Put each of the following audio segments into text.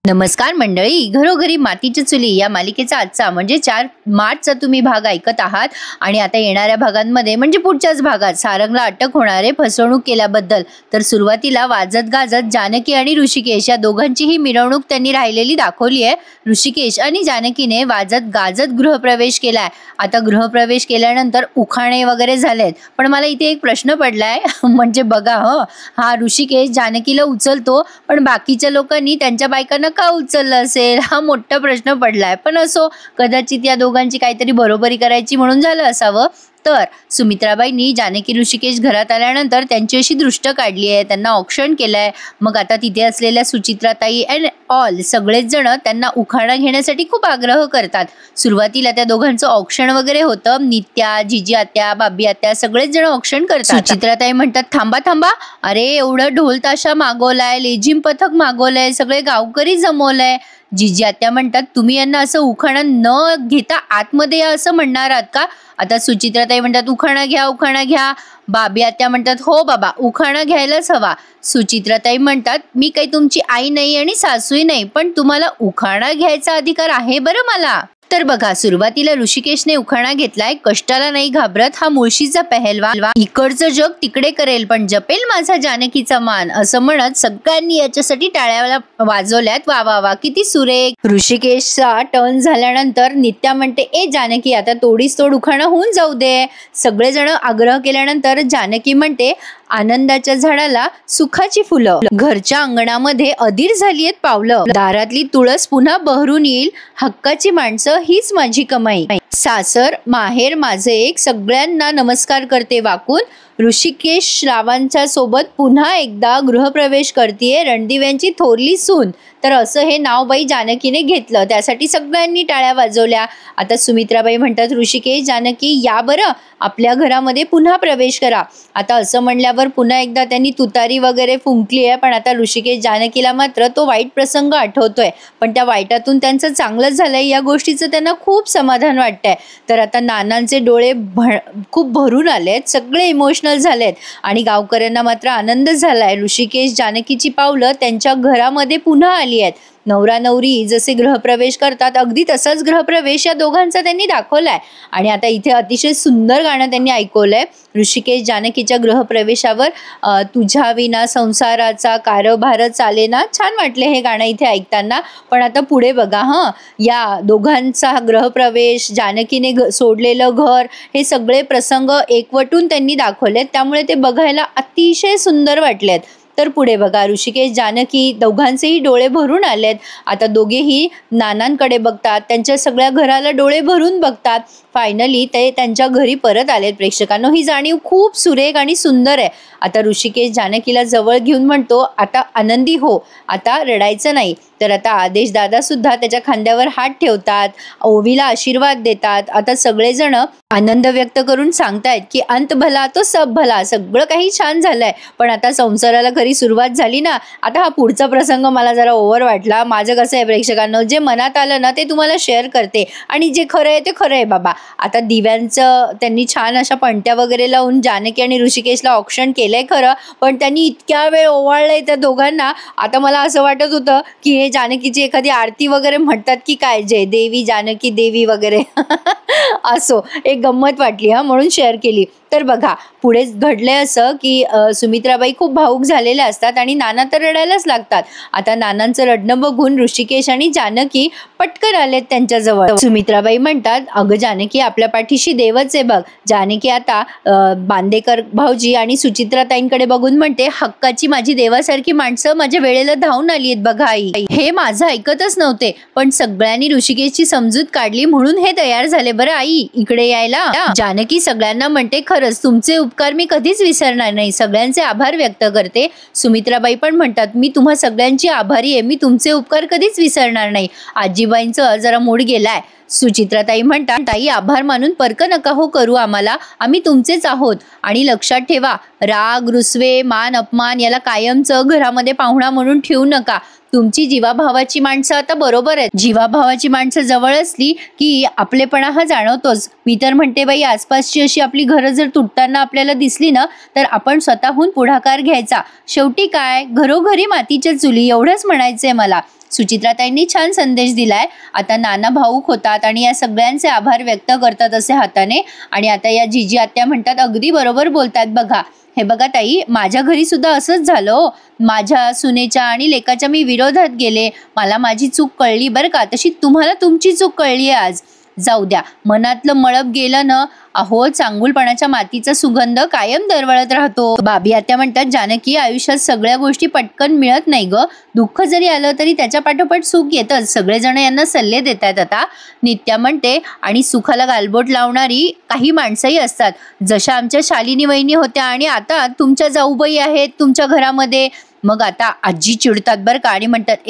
नमस्कार मंडळी, घरोघरी मातीच्या चुली या मालिकेचा आजचा म्हणजे 4 मार्चचा तुम्ही भाग ऐकत आहात. आणि आता येणाऱ्या भागांमध्ये म्हणजे पुढच्याच भागात सारंगला अटक होणारे फसवणूक केल्याबद्दल. तर सुरुवातीला वाजत गाजत जानकी आणि ऋषिकेश या दोघांचीही मिरवणूक त्यांनी राहिलेली दाखवली आहे. ऋषिकेश आणि जानकीने वाजत गाजत गृहप्रवेश केलाय. आता गृहप्रवेश केल्यानंतर उखाणे वगैरे झालेत, पण मला इथे एक प्रश्न पडलाय म्हणजे बघा हा ऋषिकेश जानकीला उचलतो, पण बाकीच्या लोकांनी त्यांच्या बायकांना का उचललं असेल हा मोठा प्रश्न पडलाय. पण असो, कदाचित या दोघांची काहीतरी बरोबरी करायची म्हणून झालं असावं. तर सुमित्राबाईंनी जानकी ऋषिकेश घरात आल्यानंतर त्यांची अशी दृष्ट काढली आहे, त्यांना औक्षण केलंय. मग आता तिथे असलेल्या सुचित्राताई अँड ऑल सगळेच जण त्यांना उखाणा घेण्यासाठी खूप आग्रह करतात. सुरुवातीला त्या दोघांचं औक्षण वगैरे होतं. नित्या, जिजी आत्या, बाबी आत्या सगळेच जण औक्षण करतात. सुचित्राताई म्हणतात, थांबा थांबा, अरे एवढं ढोल ताशा मागवलाय, लेझिम पथक मागवलंय, सगळे गावकरी जमवलंय. जिजी आत्या म्हणतात, तुम्ही यांना असं उखाणा न घेता आतमध्ये या असं म्हणणार आहात का? आता सुचित्राताई म्हणतात, उखाणा घ्या, उखाणा घ्या. बाबी आत्या म्हणतात, हो बाबा, उखाणा घ्यायलाच हवा. सुचित्राताई म्हणतात, मी काही तुमची आई नाही आणि सासूही नाही, पण तुम्हाला उखाणा घ्यायचा अधिकार आहे बरं मला. तर बघा, सुरुवातीला ऋषिकेशने उखाणा घेतलाय. कष्टाला नाही घाबरत हा मुळशीचा पहलवान, इकडचं जग तिकडे करेल पण जपेल माझा जानकीचा मान, असं म्हणत सगळ्यांनी याच्यासाठी टाळ्या वाजवल्यात. वा वा वा, किती सुरेख. ऋषिकेशचा टर्न झाल्यानंतर नित्या म्हणते, ए जानकी, आता तोडीस तोड उखाणा होऊन जाऊ दे. सगळेजण आग्रह केल्यानंतर जानकी म्हणते, आनंदाच्या झाडाला सुखाची फुलं, घरच्या अंगणामध्ये अधीर झाली आहेत पावलं, दारातली तुळस पुन्हा बहरून येईल, हक्काची माणसं हीच माझी कमाई, सासर माहेर माझे एक, सगळ्यांना नमस्कार करते वाकून. ऋषिकेश रावांच्या सोबत पुन्हा एकदा गृहप्रवेश करतीये रणदिव्यांची थोरली सून. तर असं हे नाव बाई जानकीने घेतलं, त्यासाठी सगळ्यांनी टाळ्या वाजवल्या. आता सुमित्राबाई म्हणतात, ऋषिकेश, जानकी या बरं, आपल्या घरामध्ये पुन्हा प्रवेश करा. आता असं म्हणल्यावर पुन्हा एकदा त्यांनी तुतारी वगैरे फुंकली आहे. पण आता ऋषिकेश जानकीला मात्र तो वाईट प्रसंग आठवतोय, पण त्या वाईटातून त्यांचं चांगलंच झालंय या गोष्टीचं त्यांना खूप समाधान वाटतंय. तर आता नानांचे डोळे खूप भरून आलेत, सगळे इमोशनल झालेत आणि गावकऱ्यांना मात्र आनंद झालाय. ऋषिकेश जानकीची पावलं त्यांच्या घरामध्ये पुन्हा आली आहेत. नवरा नवरी जसे गृहप्रवेश करतात अगदी तसाच गृहप्रवेश या दोघांचा त्यांनी दाखवलाय. आणि आता इथे अतिशय सुंदर गाणं त्यांनी ऐकवलंय ऋषिकेश जानकीच्या गृहप्रवेशावर. तुझ्या विना संसाराचा कारभार चालेना. छान वाटले हे गाणं इथे ऐकताना. पण आता पुढे बघा, या दोघांचा गृहप्रवेश, जानकीने सोडलेलं घर, हे सगळे प्रसंग एकवटून त्यांनी दाखवलेत, त्यामुळे ते बघायला अतिशय सुंदर वाटलेत. तर पुढे बघा, ऋषिकेश जानकी दोघांचेही डोळे भरून आलेत. आता दोघेही नानांकडे बघतात, त्यांच्या सगळ्या घराला डोळे भरून बघतात. फायनली ते त्यांच्या घरी परत आलेत. प्रेक्षकांनो, ही जाणीव खूप सुरेख आणि सुंदर आहे. आता ऋषिकेश जानकीला जवळ घेऊन म्हणतो, आता आनंदी हो, आता रडायचं नाही. तर आता आदेश दादा सुद्धा त्याच्या खांद्यावर हात ठेवतात, ओवीला आशीर्वाद देतात. आता सगळेजण आनंद व्यक्त करून सांगतायत की अंत भला तो सब भला, सगळं काही छान झालंय. पण आता संसाराला खरी सुरुवात झाली ना. आता हा पुढचा प्रसंग मला जरा ओव्हर वाटला. माझं कसं आहे प्रेक्षकांनो, जे मनात आलं ना ते तुम्हाला शेअर करते, आणि जे खरं आहे ते खरं आहे बाबा. आता दिव्यांचं त्यांनी छान अशा पणत्या वगैरे लावून जानकी आणि ऋषिकेशला औक्षण केलंय खरं, पण त्यांनी इतक्या वेळ ओवाळलंय त्या दोघांना. आता मला असं वाटत होतं की हे जानकीची एखादी आरती वगैरे म्हणतात की काय, जय देवी जानकी देवी वगैरे असो, एक गंमत वाटली म्हणून शेअर केली. तर बघा, पुढे घडलंय असं की सुमित्राबाई खूप भावूक झालेल्या असतात आणि नाना तर रडायलाच लागतात. आता नानांचं रडणं बघून ऋषिकेश आणि जानकी पटकन आलेत त्यांच्याजवळ. सुमित्राबाई म्हणतात, अगं जानकी, आपल्या पाठीशी देवच आहे बघ. जानकी आता बांदेकर भाऊजी आणि सुचित्राताईंकडे बघून म्हणते, हक्काची माझी देवासारखी माणसं माझ्या वेळेला धावून आली आहेत बघा आई. हे माझं ऐकतच नव्हते, पण सगळ्यांनी ऋषिकेशची समजूत काढली म्हणून हे तयार झाले बरं आई इकडे यायला. जानकी सगळ्यांना म्हणते, खरंच तुमचे उपकार मी कधीच विसरणार नाही, सगळ्यांचे आभार व्यक्त करते. सुमित्राबाई पण म्हणतात, मी तुम्हा सगळ्यांची आभारी आहे, मी तुमचे उपकार कधीच विसरणार नाही. आजीबाईंचं जरा मूड गेलाय. सुचित्राताई म्हणतात, ताई, आभार मानून परक नका हो करू आम्हाला, आम्ही तुमचेच आहोत. आणि लक्षात ठेवा, राग रुसवे मान अपमान याला कायमचं घरामध्ये पाहुणा म्हणून ठेवू नका. तुमची जीवाभावाची माणसं आता बरोबर आहेत. जीवाभावाची माणसं जवळ असली की आपलेपणा हा जाणवतोच. मी तर म्हणते बाई, आसपासची अशी आपली घरं जर तुटताना आपल्याला दिसली ना, तर आपण स्वतःहून पुढाकार घ्यायचा. शेवटी काय, घरोघरी मातीच्या चुली, एवढंच म्हणायचंय मला. सुचित्राताईंनी छान संदेश दिलाय. आता नाना भाऊक होतात आणि या सगळ्यांचे आभार व्यक्त करतात असे हाताने. आणि आता या जीजी आत्या म्हणतात अगदी बरोबर बोलतात बघा. हे बघा ताई, माझ्या घरी सुद्धा असंच झालं. माझ्या सुनेच्या आणि लेकाच्या मी विरोधात गेले. मला माझी चूक कळली बरं का. तशी तुम्हाला तुमची चूक कळली आज. जाऊ द्या, मनातलं मळप गेलं ना. अहो, चांगुलपणाच्या मातीचा सुगंध कायम दरवळत राहतो. बाबी आत्या म्हणतात जानकी, आयुष्यात सगळ्या गोष्टी पटकन मिळत नाही ग. दुःख जरी आलं तरी त्याच्या पाठोपाठ सुख येतच. सगळेजण यांना सल्ले देतात. आता नित्या म्हणते आणि सुखाला गालबोट लावणारी काही माणसंही असतात. जशा आमच्या शालिनी वहिनी होत्या आणि आता तुमच्या जाऊबाई आहेत तुमच्या घरामध्ये. मग आता आजी चिडतात बरं का आणि म्हणतात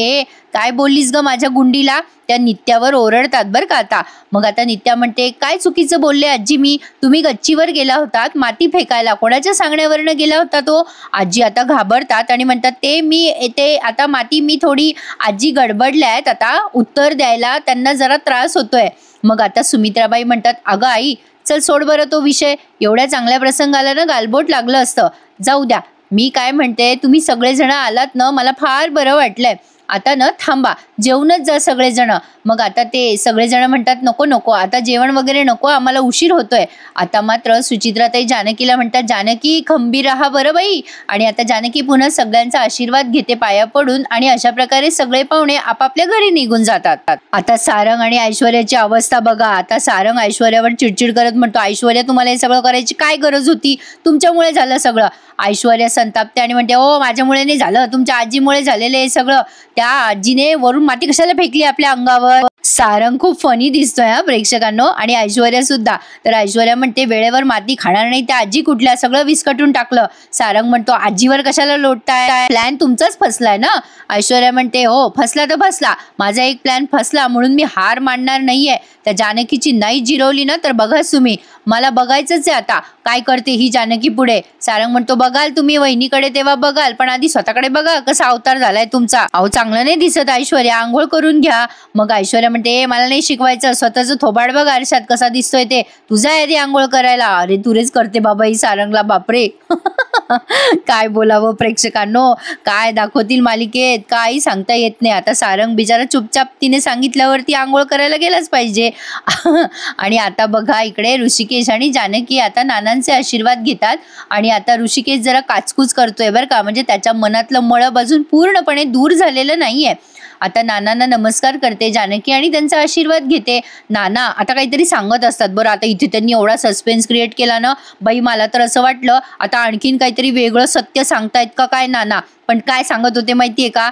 काय बोललीस ग माझ्या गुंडीला. त्या नित्यावर ओरडतात बरं का आता. मग आता नित्या म्हणते काय चुकीचं बोलले आजी मी. तुम्ही गच्चीवर गेला होतात माती फेकायला, कोणाच्या सांगण्यावरनं गेला होता तो. आजी आता घाबरतात आणि म्हणतात ते आता माती मी थोडी आजी गडबडल्यात आता उत्तर द्यायला, त्यांना जरा त्रास होतोय. मग आता सुमित्राबाई म्हणतात अगं आई चल सोड बरं तो विषय. एवढ्या चांगल्या प्रसंगाला ना गालबोट लागलं असतं. जाऊ द्या, मी काय म्हणते तुम्ही सगळेजण आलात ना, मला फार बरं वाटलंय. आता ना थांबा, जेवणच जा सगळेजण. मग आता ते सगळेजण म्हणतात नको नको आता जेवण वगैरे नको, आम्हाला उशीर होतोय. आता मात्र सुचित्राताई जानकीला म्हणतात जानकी खंबीर राहा बरं बाई. आणि आता जानकी पुन्हा सगळ्यांचा आशीर्वाद घेते पाया पडून आणि अशा प्रकारे सगळे पाहुणे आपापल्या घरी निघून जातात. आता सारंग आणि ऐश्वर्याची अवस्था बघा. आता सारंग ऐश्वर्यावर चिडचिड करत म्हणतो ऐश्वर्या तुम्हाला हे सगळं करायची काय गरज होती, तुमच्यामुळे झालं सगळं. ऐश्वर्या संतापते आणि म्हणते ओ माझ्यामुळे नाही झालं, तुमच्या आजीमुळे झालेलं हे सगळं. त्या आजीने वरून माती कशाला फेकली आपल्या अंगावर. सारंग खूप फनी दिसतोय हा प्रेक्षकांनो. आणि ऐश्वर्या सुद्धा. तर ऐश्वर्या म्हणते वेळेवर माती खाणार नाही त्या आजी कुठल्या, सगळं विस्कटून टाकलं. सारंग म्हणतो आजीवर कशाला लोटताय, प्लॅन तुमचाच फसलाय ना. ऐश्वर्या म्हणते हो फसला तर फसला, माझा एक प्लॅन फसला म्हणून मी हार मानणार नाहीये. त्या जानकीची नाही जिरवली ना तर बघाच तुम्ही, मला बघायचंच आहे आता काय करते ही जानकी पुढे. सारंग म्हणतो बघाल तुम्ही वहिनीकडे तेव्हा बघाल, पण आधी स्वतःकडे बघा कसा अवतार झालाय तुमचा. अहो चांगलं नाही दिसत ऐश्वर्या, आंघोळ करून घ्या. मग ऐश्वर्या म्हणते मला नाही शिकवायचं, स्वतःचं थोबाड बघ आरशात कसा दिसतोय ते, तुझा आहे ते आंघोळ करायला. अरे तुरेच करते बाबा ही सारंगला, बापरे. काय बोलावं प्रेक्षकांनो, काय दाखवतील मालिकेत काही सांगता येत नाही. आता सारंग बिचारा चुपचाप तिने सांगितल्यावरती आंघोळ करायला गेलाच पाहिजे. आणि आता बघा इकडे ऋषिकेश आणि जानकी आता नानांचे आशीर्वाद घेतात. आणि आता ऋषिकेश जरा काचकूच करतोय बरं का, म्हणजे त्याच्या मनातलं मळब अजून पूर्णपणे दूर झालेलं नाहीये. आता नानांना नमस्कार करते जानकी आणि त्यांचा आशीर्वाद घेते. नाना आता काहीतरी सांगत असतात. बरं आता इथे त्यांनी एवढा सस्पेन्स क्रिएट केला ना बाई, मला तर असं वाटलं आता आणखीन काहीतरी वेगळं सत्य सांगतायत का काय नाना. पण काय सांगत होते माहितीये का,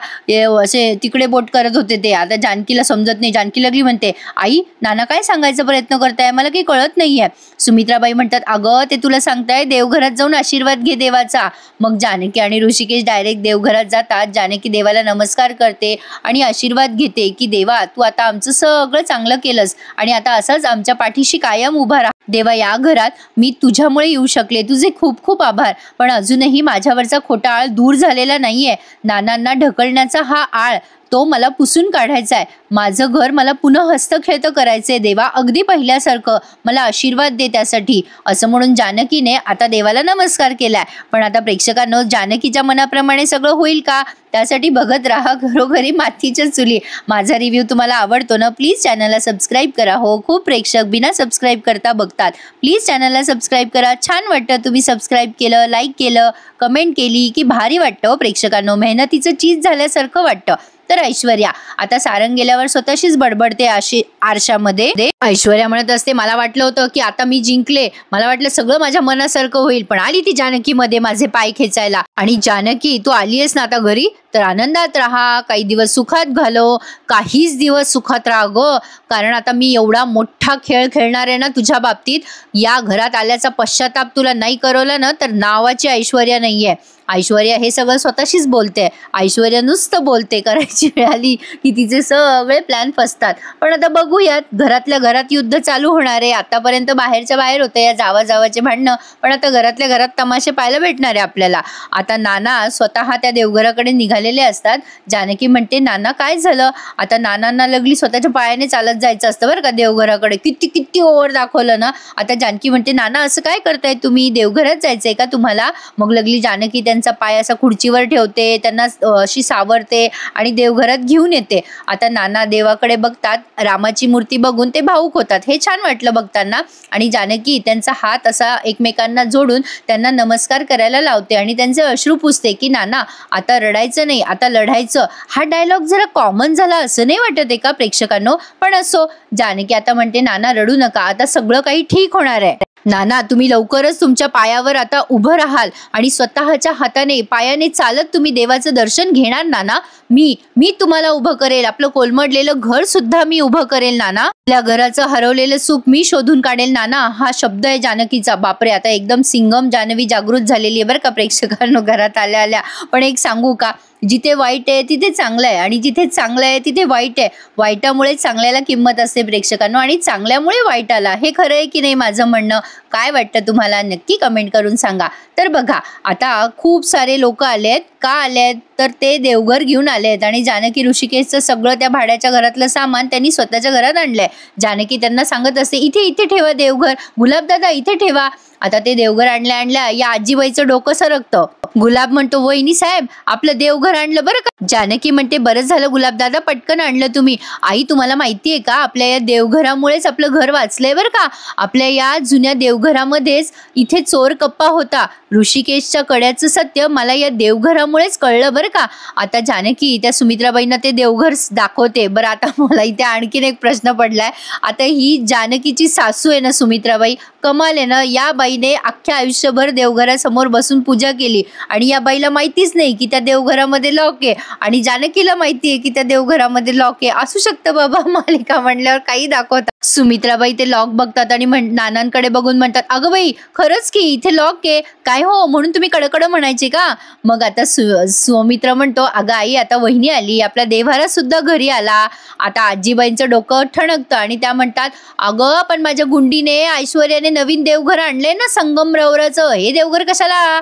असे तिकडे बोट करत होते ते. आता जानकीला समजत नाही. जानकी लागली म्हणते आई नाना काय सांगायचा प्रयत्न करताय, मला काही कळत नाहीये. सुमित्राबाई म्हणतात अगं ते तुला सांगताय देवघरात जाऊन आशीर्वाद घे देवाचा. मग जानकी आणि ऋषिकेश डायरेक्ट देवघरात जातात. जानकी देवाला नमस्कार करते आणि आशीर्वाद घेते की देवा तू आता आमचं सगळं चांगलं केलंस आणि आता असंच आमच्या पाठीशी कायम उभा राहा. देवा या घरात मी तुझ्यामुळे येऊ शकले, तुझे खूप खूप आभार. पण अजूनही माझ्यावरचा खोटा आळ दूर झालेला नाहीये. नानांना ढकलण्याचा हा आळ तो मला पुसून काढायचा आहे. माझं घर मला पुन्हा हस्तखेळतं करायचंय देवा, अगदी पहिल्यासारखं. मला आशीर्वाद दे त्यासाठी. असं म्हणून जानकीने आता देवाला नमस्कार केलाय. पण आता प्रेक्षकांनो जानकीच्या मनाप्रमाणे सगळं होईल का, त्यासाठी बघत राहा घरोघरी मातीच्या चुली. माझा रिव्ह्यू तुम्हाला आवडतो ना, प्लीज चॅनलला सबस्क्राईब करा. हो खूप प्रेक्षक बिना सबस्क्राईब करता बघतात, प्लीज चॅनलला सबस्क्राईब करा. छान वाटतं तुम्ही सबस्क्राईब केलं, लाईक केलं, कमेंट केली की भारी वाटतं प्रेक्षकांनो, मेहनतीचं चीज झाल्यासारखं वाटतं. तर ऐश्वर्या आता सारंग गेल्यावर स्वतःशीच बडबडते आरशामध्ये. ऐश्वर्या म्हणत असते मला वाटलं होतं की आता मी जिंकले, मला वाटलं सगळं माझ्या मनासारखं होईल, पण आली ती जानकी मध्ये माझे पाय खेचायला. आणि जानकी तू आलीयस ना आता घरी, तर आनंदात राहा, काही दिवस सुखात घालो, काहीच दिवस सुखात राहा ग. कारण आता मी एवढा मोठा खेळ खेळणार आहे ना तुझ्या बाबतीत. या घरात आल्याचा पश्चाताप तुला नाही करवला ना तर नावाची ऐश्वर्या नाहीये. ऐश्वर्या हे सगळं स्वतःशीच बोलते. ऐश्वर्या नुसतं बोलते, करायची वेळ आली की तिचे सगळे प्लॅन फसतात. पण आता बघूयात, घरातल्या घरात युद्ध चालू होणार आहे. आतापर्यंत बाहेरच्या बाहेर होते या जावाजावाचे भांडणं, पण आता घरातल्या घरात तमाशे पाहायला भेटणार आहे आपल्याला. आता नाना स्वतः त्या देवघराकडे निघालेले असतात. जानकी म्हणते नाना काय झालं. आता नानांना लगली स्वतःच्या पायाने चालत जायचं असतं बरं का देवघराकडे. किती किती ओव्हर दाखवलं ना. आता जानकी म्हणते नाना असं काय करताय तुम्ही, देवघरात जायचंय का तुम्हाला. मग लगली जानकी त्यांचा पाय असा खुर्चीवर ठेवते, त्यांना अशी सावरते आणि देवघरात घेऊन येते. आता नाना देवाकडे बघतात, रामाची मूर्ती बघून ते भावुक होतात. हे छान वाटलं बघताना. आणि जानकी त्यांचा हात असा एकमेकांना जोडून त्यांना नमस्कार करायला लावते आणि त्यांचे अश्रू पुसते की नाना आता रडायचं नाही, आता लढायचं. हा डायलॉग जरा कॉमन झाला असं नाही वाटत आहे का प्रेक्षकांनो? पण असो, जानकी आता म्हणते नाना रडू नका, आता सगळं काही ठीक होणार आहे. नाना तुम्ही लवकरच तुमच्या पायावर आता उभं राहाल आणि स्वतःच्या हाताने पायाने चालत तुम्ही देवाचं दर्शन घेणार नाना. मी तुम्हाला उभं करेल, आपलं कोलमडलेलं घर सुद्धा मी उभं करेल नाना. आपल्या घराचं हरवलेलं सुख मी शोधून काढेल नाना. हा शब्द आहे जानकीचा. बापरे, आता एकदम सिंगम जानवी जागृत झालेली आहे बरं का प्रेक्षकांनो घरात आल्या आल्या. पण एक सांगू का, जिथे वाईट आहे तिथे चांगलं आहे आणि जिथे चांगलं आहे तिथे वाईट आहे. वाईटामुळे चांगल्याला किंमत असते प्रेक्षकांनो आणि चांगल्यामुळे वाईटाला. हे खरं आहे की नाही माझं म्हणणं? काय वाटतं तुम्हाला? नक्की कमेंट करून सांगा. तर बघा, आता खूप सारे लोक आलेत. का आलेत? तर ते देवघर घेऊन आलेत आणि जानकी ऋषिकेशचं सगळं त्या भाड्याच्या घरातलं सामान त्यांनी स्वतःच्या घरात आणलंय. जानकी त्यांना सांगत असते इथे इथे ठेवा देवघर, गुलाबदादा इथे ठेवा. आता ते देवघर आणल्या या आजीबाईचं डोकं सरकतं. गुलाब म्हणतो वहिनी साहेब आपलं देवघर आणलं बरं का. जानकी म्हणते बरं झालं गुलाबदादा, पटकन आणलं तुम्ही. आई तुम्हाला माहितीये का, आपल्या या देवघरामुळेच आपलं घर वाचलंय बरं का. आपल्या या जुन्या देवघरामध्येच इथे चोर कप्पा होता. ऋषिकेशच्या कड्याचं सत्य मला या देवघरामुळेच कळलं बरं का. आता जानकी त्या सुमित्राबाईंना ते देवघर दाखवते. बरं, आता मला इथे आणखीन एक प्रश्न पडलाय. आता ही जानकीची सासू आहे ना सुमित्राबाई, कमाल आहे ना. या बाईने अख्ख्या आयुष्यभर देवघरासमोर बसून पूजा केली आणि या बाईला माहितीच नाही की त्या देवघरामध्ये लॉक आहे आणि जानकीला माहिती आहे की त्या देवघरामध्ये लॉक आहे. असू शकतं बाबा, मालिका म्हणल्यावर काही दाखवतात. सुमित्राबाई ते लॉक बघतात आणि नानांकडे बघून म्हणतात अगं बाई खरंच की इथे लॉक आहे काय हो, म्हणून तुम्ही कडकड म्हणायचे का? मग आता सुमित्रा म्हणतो अगं आई आता वहिनी आली, आपला देव्हारा सुद्धा घरी आला. आता आजीबाईंचं डोकं ठणकतं आणि त्या म्हणतात अगं पण माझ्या गुंडीने ऐश्वर्याने नवीन देवघर आणले ना संगमरवराचं, हे देवघर कशाला?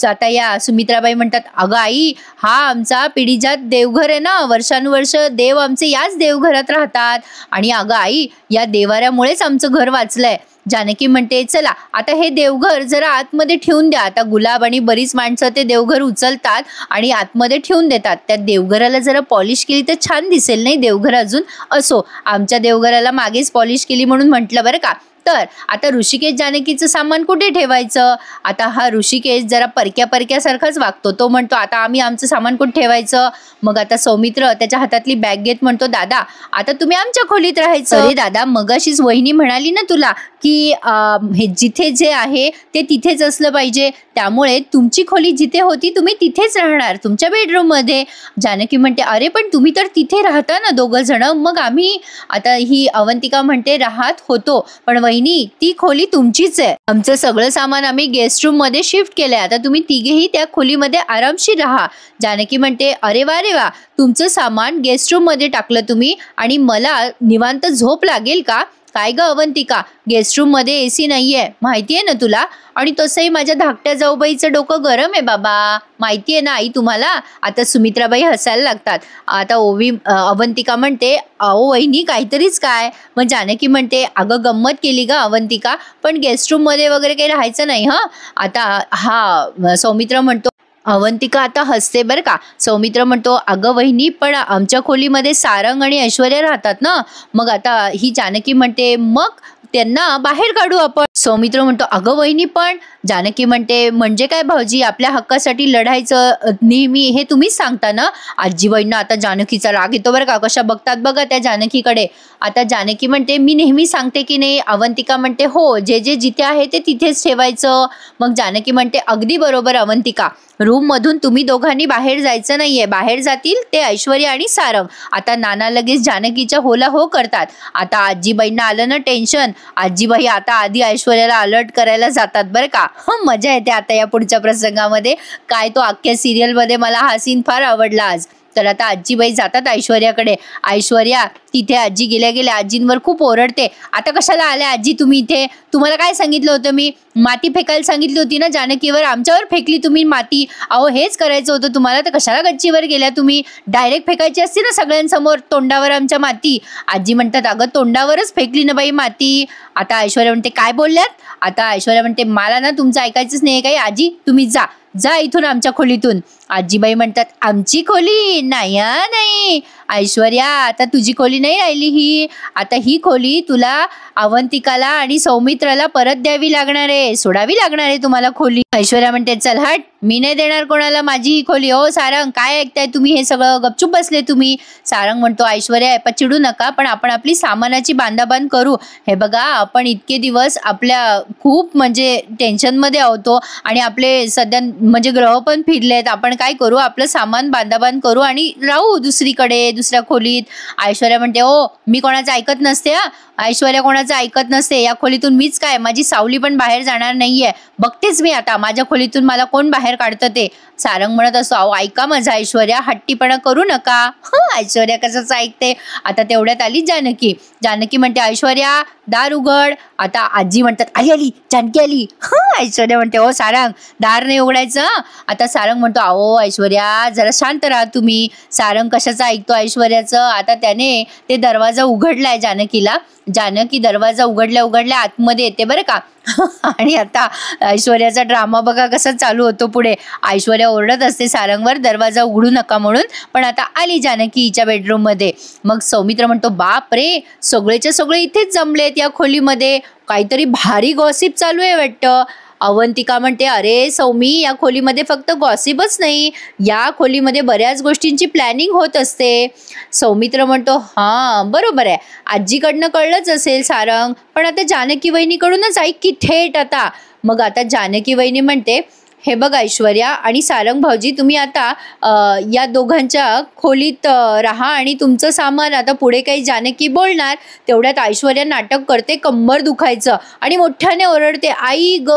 आता या सुमित्राबाई म्हणतात अगं आई हा आमचा पिढीजात देवघर आहे ना, वर्षानुवर्ष देव आमचे याच देवघरात राहतात आणि अगं आई या देवाऱ्यामुळेच आमचं घर वाचलंय. जानकी म्हणते चला आता हे देवघर जरा आतमध्ये ठेवून द्या. आता गुलाब आणि बरीच माणसं ते देवघर उचलतात आणि आतमध्ये ठेवून देतात. त्या देवघराला जरा पॉलिश केली तर छान दिसेल नाही देवघर अजून. असो, आमच्या देवघराला मागेच पॉलिश केली म्हणून म्हटलं बरं का. तर आता ऋषिकेश जानकीचं सामान कुठे ठेवायचं? आता हा ऋषिकेश जरा परक्यासारखाच वागतो. तो म्हणतो आता आम्ही आमचं सामान कुठे ठेवायचं? मग आता सौमित्र त्याच्या हातातली बॅग घेत म्हणतो दादा आता तुम्ही आमच्या खोलीत राहायचं. अरे दादा मगाशीच वहिनी म्हणाली ना तुला की हे जिथे जे आहे ते तिथेच असलं पाहिजे, त्यामुळे तुमची खोली जिथे होती तुम्ही तिथेच राहणार, तुमच्या बेडरूम मध्ये. जानकी म्हणते अरे पण तुम्ही तर तिथे राहता ना दोघं जण, मग आम्ही. आता ही अवंतिका म्हणते राहत होतो पण वहिनी ती खोली तुमचीच आहे, आमचं सगळं सामान आम्ही गेस्ट रूम मध्ये शिफ्ट केलंय, आता तुम्ही तिघेही त्या खोलीमध्ये आरामशीर राहा. जानकी म्हणते अरे वा रे वा, तुमचं सामान गेस्ट रूम मध्ये टाकलं तुम्ही आणि मला निवांत झोप लागेल का? काय ग अवंतिका, गेस्ट रूम मध्ये एसी नाहीये माहितीये ना तुला, आणि तसंही माझ्या धाकट्या जाऊबाईचं डोकं गरम आहे बाबा, माहितीये ना आई तुम्हाला. आता सुमित्राबाई हसायला लागतात. आता अवंतिका म्हणते अहो वहिनी काहीतरीच काय. मग जानकी म्हणते अगं गंमत केली ग अवंतिका, पण गेस्ट रूम मध्ये वगैरे काही राहायचं नाही हा. आता हा सौमित्र म्हणतो अवंतिका आता हसते बरं का. सौमित्र म्हणतो अगं वहिनी पण आमच्या खोलीमध्ये सारंग आणि ऐश्वर्या राहतात ना. मग आता ही जानकी म्हणते मग त्यांना बाहेर काढू आपण. सौमित्र म्हणतो अगं वहिनी पण. जानकी म्हणते म्हणजे काय भाऊजी, आपल्या हक्कासाठी लढायचं नेहमी हे तुम्हीच सांगता ना. आजीबाईंना आता जानकीचा राग येतो बरं का, कशा बघतात बघा त्या जानकीकडे. आता जानकी म्हणते मी नेहमी सांगते की नाही. अवंतिका म्हणते हो, जे जे जिथे आहे ते तिथेच ठेवायचं. मग जानकी म्हणते अगदी बरोबर अवंतिका, रूम मधून तुम्ही दोघांनी बाहेर जायचं नाहीये, बाहेर जातील ते ऐश्वर्या आणि सारंग. आता नाना लगेच जानकीच्या होला हो करतात. आता आजीबाईंना आलं ना टेन्शन. आजीबाई आता आधी ऐश्वर्याला अलर्ट करायला जातात बरं का. मजा येते आता या पुढच्या प्रसंगामध्ये. काय तो अख्ख्या सिरियल मध्ये मला हा सीन फार आवडला आज. तर आता आजीबाई जातात ऐश्वर्याकडे. ऐश्वर्या तिथे आजी गेल्या आजींवर खूप ओरडते. आता कशाला आल्या आजी तुम्ही इथे, तुम्हाला काय सांगितलं होतं मी, माती फेकायला सांगितली होती ना जानकीवर, आमच्यावर फेकली तुम्ही माती. अहो हेच करायचं होतं तुम्हाला, तर कशाला गच्चीवर गेल्या तुम्ही, डायरेक्ट फेकायची असते ना सगळ्यांसमोर तोंडावर आमच्या माती. आजी म्हणतात अगं तोंडावरच फेकली ना बाई माती. आता ऐश्वर्या म्हणते काय बोलल्यात. आता ऐश्वर्या म्हणते मला ना तुमचं ऐकायचंच नाही काही आजी, तुम्ही जा. जा इथून आमच्या खोलीतून. आजीबाई म्हणतात आमची खोली नाही, नाही ऐश्वर्या, आता तुझी खोली नाही राहिली ही. आता ही खोली तुला अवंतिकाला आणि सौमित्राला परत द्यावी लागणार आहे, सोडावी लागणार आहे तुम्हाला खोली. ऐश्वर्या म्हणते चल हट, मी नाही देणार कोणाला माझी ही खोली. हो सारंग, काय ऐकताय तुम्ही हे सगळं, गपचूप बसले तुम्ही. सारंग म्हणतो ऐश्वर्या चिडू नका, पण आपण आपली सामानाची बांधाबांध करू. हे बघा आपण इतके दिवस आपल्या खूप म्हणजे टेन्शनमध्ये आहोतो आणि आपले सध्या म्हणजे ग्रह पण फिरलेत. आपण काय करू, आपलं सामान बांधाबांध करू आणि राहू दुसरीकडे, दुसऱ्या खोलीत. ऐश्वर्या म्हणते ओ मी कोणाचं ऐकत नसते. ऐश्वर्या कोणाचं ऐकत नसते. या खोलीतून मीच काय, माझी सावली पण बाहेर जाणार नाहीये. बघतेच मी आता माझ्या खोलीतून मला कोण बाहेर काढतं ते. सारंग म्हणत असतो अहो ऐका माझा ऐश्वर्या, हट्टीपणा करू नका. ऐश्वर्या कसंच ऐकते. आता तेवढ्यात आली जानकी. जानकी म्हणते ऐश्वर्या दार उघड. आता आजी म्हणतात आली आली जानकी आली. ऐश्वर्या म्हणते हो सारंग दार नाही उघडायचं. आता सारंग म्हणतो अहो ऐश्वर्या जरा शांत राहा तुम्ही. सारंग कशाचं ऐकतो ऐश्वर्याचं. आता त्याने ते दरवाजा उघडलाय जानकीला. जानकी दरवाजा उघडल्या आतमध्ये येते बरं का. आणि आता ऐश्वर्याचा ड्रामा बघा कसा चालू होतो पुढे. ऐश्वर्या ओरडत असते सारंगवर दरवाजा उघडू नका म्हणून, पण आता आली जानकी हिच्या बेडरूम मध्ये. मग सौमित्र म्हणतो बाप रे, सगळेच्या सगळे इथेच जमलेत या खोलीमध्ये, काहीतरी भारी गॉसिप चालू आहे वाटतं. अवंतिका म्हणते अरे सौमी, या खोलीमध्ये फक्त गॉसिपच नाही, या खोलीमध्ये बऱ्याच गोष्टींची प्लॅनिंग होत असते. सौमित्र म्हणतो हां बरोबर आहे, आजीकडनं कळलंच असेल सारंग, पण आता जानकी वहिनीकडूनच ऐक की थेट आता. मग आता जानकी वहिनी म्हणते हे बघ ऐश्वर्या आणि सारंग भाऊजी, तुम्ही आता या दोघांच्या खोलीत राहा आणि तुमचं सामान आता पुढे काही जानकी बोलणार तेवढ्यात ऐश्वर्या नाटक करते कंबर दुखायचं आणि मोठ्याने ओरडते आई ग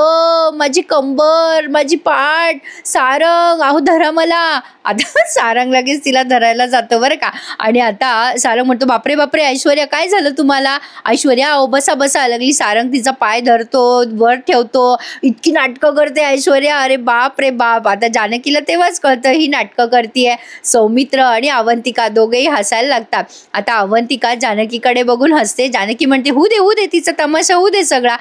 माझी कंबर, माझी पाठ, सारंग अहो धरा मला. आता सारंग लगेच तिला धरायला जातो बरं का. आणि आता सारंग म्हणतो बापरे बापरे ऐश्वर्या काय झालं तुम्हाला. ऐश्वर्या अहो बसा बसा लागली. सारंग तिचा पाय धरतो, वर ठेवतो, इतकी नाटकं करते ऐश्वर्या. अरे बाप रे बाप. आता जानकीला तेव्हाच कळतं ही नाटकं करतीये. सौमित्र आणि अवंतिका दोघेही हसायला लागतात. आता अवंतिका जानकीकडे बघून हसते. जानकी म्हणते होऊ दे तिचा तमाशा होऊ दे सगळा.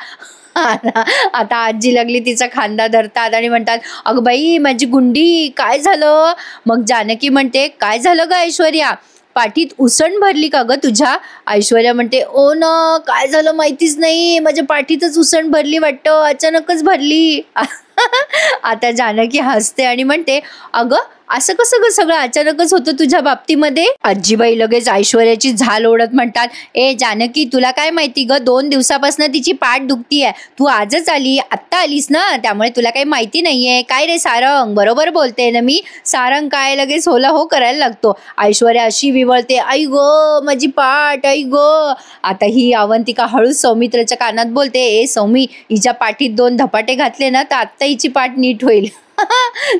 आता आजी लागली तिचा खांदा धरतात आणि म्हणतात अगं बाई माझी गुंडी काय झालं. मग जानकी म्हणते काय झालं ग ऐश्वर्या, पाठीत उसण भरली का ग तुझ्या. ऐश्वर्या म्हणते ओ न काय झालं माहितीच नाही, माझ्या पाठीतच उसण भरली वाटतं, अचानकच भरली. आता जानकी हसते आणि म्हणते अगं असं कसं ग सगळं अचानकच होतं तुझ्या बाबतीमध्ये. आजीबाई लगेच ऐश्वर्याची झाल ओढत म्हणतात ए जानकी तुला काय माहिती ग, 2 दिवसापासून तिची पाठ दुखतीये, तू आजच आली, आत्ता आलीस ना, त्यामुळे तुला काही माहिती नाहीये. काय रे सारंग बरोबर बोलते ना मी. सारंग काय लगेच होला हो करायला लागतो. ऐश्वर्या अशी विवळते आई गो माझी पाठ आई गो. आता ही अवंतिका हळूच सौमित्राच्या कानात बोलते ए सौमी, हिच्या पाठीत 2 धपाटे घातले ना तर आत्ता हिची पाठ नीट होईल.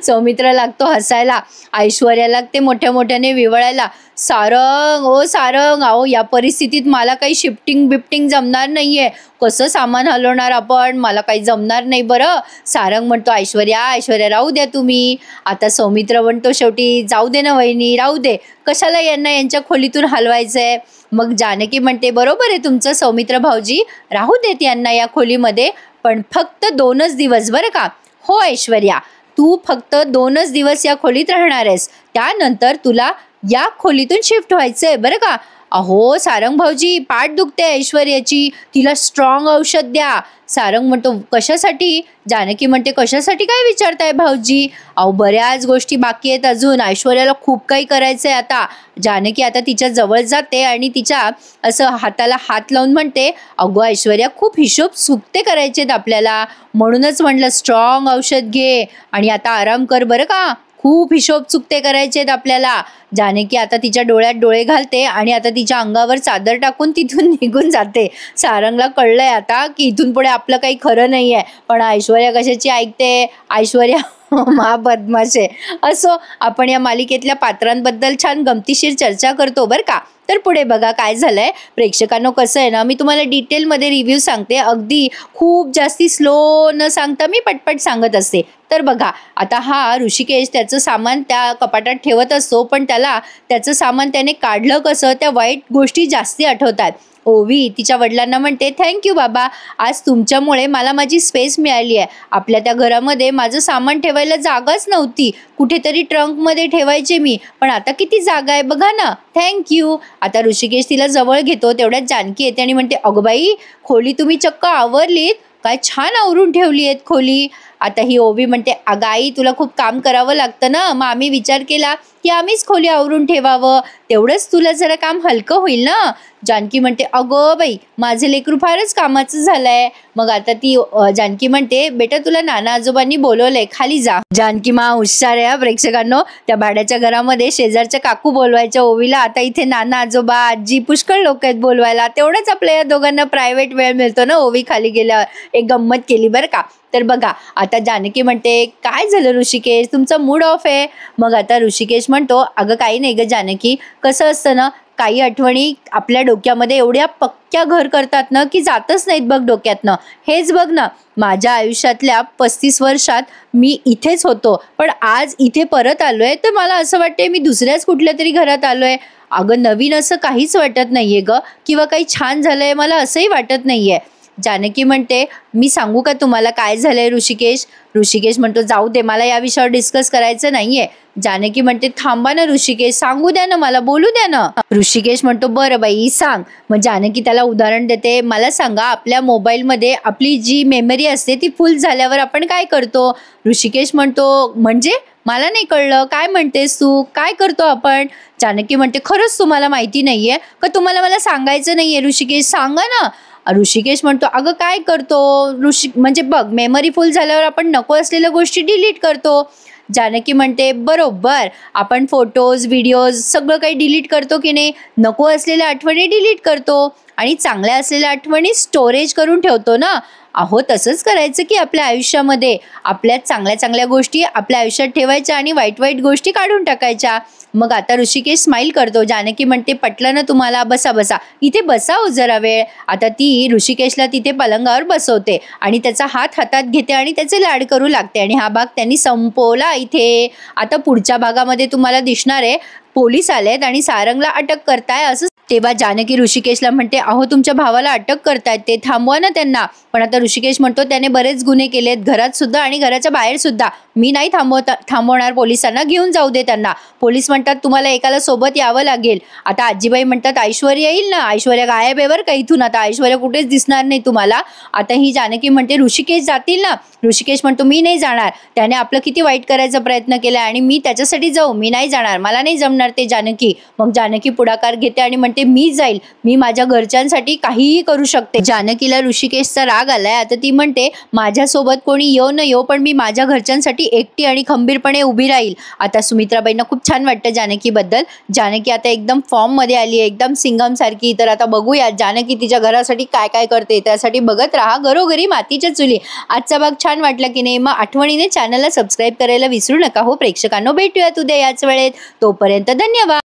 सौमित्र लागतो हसायला. ऐश्वर्या लागते मोठ्या मोठ्याने विवळायला. सारंग ओ सारंग अहो या परिस्थितीत मला काही शिफ्टिंग बिफ्टिंग जमणार नाहीये, कसं सामान हलवणार आपण, मला काही जमणार नाही बरं. सारंग म्हणतो ऐश्वर्या राहू द्या तुम्ही. आता सौमित्र म्हणतो शेवटी जाऊ दे ना वहिनी राहू दे, कशाला यांना यांच्या खोलीतून हलवायचंय. मग जानकी म्हणते बरोबर आहे तुमचं सौमित्र भाऊजी, राहू देत यांना या खोलीमध्ये, पण फक्त 2च दिवस बरं का. हो ऐश्वर्या तू फक्त 2च दिवस या खोलीत राहणार आहेस, त्यानंतर तुला या खोलीतून शिफ्ट व्हायचंय बरं का. अहो सारंग भाऊजी पाठ दुखते ऐश्वर्याची, तिला स्ट्रॉंग औषध द्या. सारंग म्हणतो कशासाठी. जानकी म्हणते कशासाठी काय विचारताय भाऊजी, अहो बऱ्याच गोष्टी बाकी आहेत अजून, ऐश्वर्याला खूप काही करायचंय. आता जानकी आता तिच्या जवळ जाते आणि तिच्या असं हाताला हात लावून म्हणते अगो ऐश्वर्या खूप हिशोब सुक्ते करायचेत आपल्याला, म्हणूनच म्हणलं स्ट्रॉंग औषध घे आणि आता आराम कर बरं का, खूप हिशोब चुकते करायचेत आपल्याला. जानकी आता तिच्या डोळ्यात डोळे घालते आणि आता तिच्या अंगावर चादर टाकून तिथून निघून जाते. सारंगला कळलंय आता की इथून पुढे आपलं काही खरं नाहीये, पण ऐश्वर्या कशाची ऐकते. ऐश्वर्या बदमाश आहे. असो आपण या मालिकेतल्या पात्रांबद्दल छान गमतीशीर चर्चा करतो बरं का. तर पुढे बघा काय झालंय प्रेक्षकांनो. कसं आहे ना, मी तुम्हाला डिटेलमध्ये रिव्ह्यू सांगते, अगदी खूप जास्ती स्लो न सांगता मी पटपट सांगत असते. तर बघा आता हा ऋषिकेश त्याचं सामान त्या कपाटात ठेवत असतो, पण त्याला त्याचं सामान त्याने काढलं कसं, त्या वाईट गोष्टी जास्ती आठवतात. ओवी तिच्या वडिलांना म्हणते, थँक्यू बाबा, आज तुमच्यामुळे मला माझी स्पेस मिळाली आहे. आपल्या त्या घरामध्ये माझं सामान ठेवायला जागाच नव्हती, कुठेतरी ट्रंकमध्ये ठेवायचे मी, पण आता किती जागा आहे बघा ना, थँक्यू. आता ऋषिकेश तिला जवळ घेतो. तेवढ्यात जानकी येते आणि म्हणते, अगं बाई, खोली तुम्ही चक्क आवरलीत, काय छान आवरून ठेवली आहेत खोली. आता ही ओवी म्हणते, अगं आई, तुला खूप काम करावं लागतं ना, मग आम्ही विचार केला की आम्हीच खोली आवरून ठेवावं, तेवढंच तुला जरा काम हलकं होईल ना. जानकी म्हणते, अगं बाई, माझं लेकरू फारच कामाचं झालंय. मग आता ती जानकी म्हणते, बेटा तुला नाना आजोबांनी बोलवलंय, खाली जा. जानकी मा हुशार आहे प्रेक्षकांनो. त्या भाड्याच्या घरामध्ये शेजारच्या काकू बोलवायच्या ओवीला, आता इथे नाना आजोबा आजी पुष्कळ लोक आहेत बोलवायला. तेवढंच आपल्या या दोघांना प्रायव्हेट वेळ मिळतो ना ओवी खाली गेल्यावर. एक गंमत केली बरं का. तर बघा आता जानकी म्हणते, काय झालं ऋषिकेश, तुमचा मूड ऑफ आहे. मग आता ऋषिकेश म्हणतो, अगं काही नाही ग जानकी, कसं असतं ना, काही आठवणी आपल्या डोक्यामध्ये एवढ्या पक्क्या घर करतात ना की जातच नाहीत बघ डोक्यातनं. हेच बघ ना, माझ्या आयुष्यातल्या 35 वर्षात मी इथेच होतो, पण आज इथे परत आलोय तर मला असं वाटतंय मी दुसऱ्याच कुठल्या तरी घरात आलोय. अगं नवीन असं काहीच वाटत नाहीये ग, किंवा काही छान झालंय मला असंही वाटत नाहीये. जानकी म्हणते, मी सांगू का तुम्हाला काय झालंय ऋषिकेश. ऋषिकेश म्हणतो, जाऊ दे, मला या विषयावर डिस्कस करायचं नाहीये. जानकी म्हणते, थांबा ना ऋषिकेश, सांगू द्या ना मला, बोलू द्या ना. ऋषिकेश म्हणतो, बरं बाई सांग. मग जानकी त्याला उदाहरण देते, मला सांगा, आपल्या मोबाईलमध्ये आपली जी मेमरी असते ती फुल झाल्यावर आपण काय करतो. ऋषिकेश म्हणतो, म्हणजे मला नाही कळलं, काय म्हणतेस तू, काय करतो आपण. जानकी म्हणते, खरंच तुम्हाला माहिती नाहीये का, तुम्हाला मला सांगायचं नाहीये ऋषिकेश, सांगा ना. ऋषिकेश म्हणतो, अगं काय करतो म्हणजे बघ, मेमरी फुल झाल्यावर आपण नको असलेल्या गोष्टी डिलीट करतो. जानकी म्हणते, बरोबर, आपण फोटोज व्हिडिओज सगळं काही डिलीट करतो की नाही, नको असलेल्या आठवणी डिलीट करतो आणि चांगल्या असलेल्या आठवणी स्टोरेज करून ठेवतो ना. अहो तसंच करायचं की आपल्या आयुष्यामध्ये आपल्या चांगल्या चांगल्या गोष्टी आपल्या आयुष्यात ठेवायच्या आणि वाईट वाईट गोष्टी काढून टाकायच्या. मग आता ऋषिकेश स्माईल करतो. जानकी म्हणते, पटलं ना तुम्हाला, बसा बसा, इथे बसा हो जरा वेळ. आता ती ऋषिकेशला तिथे पलंगावर बसवते आणि त्याचा हात हातात घेते आणि त्याचे लाड करू लागते. आणि हा भाग त्यांनी संपवला इथे. आता पुढच्या भागामध्ये तुम्हाला दिसणार आहे, पोलीस आलेत आणि सारंगला अटक करताय असं. तेव्हा जानकी ऋषिकेशला म्हणते, अहो तुमच्या भावाला अटक करतायत, ते थांबवा ना त्यांना. पण आता ऋषिकेश म्हणतो, त्याने बरेच गुन्हे केलेत, घरात सुद्धा आणि घराच्या बाहेर सुद्धा. मी नाही थांबवणार पोलिसांना, घेऊन जाऊ दे त्यांना. पोलीस म्हणतात, तुम्हाला एकाला सोबत यावं लागेल. आता आजीबाई म्हणतात, ऐश्वर्या येईल ना, ऐश्वर्या गायब आहे बरं का इथून, आता ऐश्वर्या कुठेच दिसणार नाही तुम्हाला. आता ही जानकी म्हणते, ऋषिकेश जातील ना. ऋषिकेश म्हणतो, मी नाही जाणार, त्याने आपलं किती वाईट करायचा प्रयत्न केला आणि मी त्याच्यासाठी जाऊ, मी नाही जाणार, मला नाही जमणार ते जानकी. मग जानकी पुढाकार घेते आणि म्हणते, मी जाईल, मी माझ्या घरच्यांसाठी काहीही करू शकते. जानकीला ऋषिकेशचा राग आलाय. आता ती म्हणते, माझ्यासोबत कोणी येऊ न येऊ, पण मी माझ्या घरच्यांसाठी एकटी आणि खंबीरपणे उभी राहील. आता सुमित्राबाईंना खूप छान वाटतं जानकी बद्दल. जानकी आता एकदम फॉर्म मध्ये आली आहे, एकदम सिंगम सारखी. तर आता बघूया जानकी तिच्या घरासाठी काय काय करते. त्यासाठी बघत राहा घरोघरी मातीच्या चुली. आजचा भाग छान वाटला की नाही, मग आठवणीने चॅनलला सबस्क्राईब करायला विसरू नका हो प्रेक्षकांनो. भेटूयात उद्या याच वेळेत, तोपर्यंत धन्यवाद.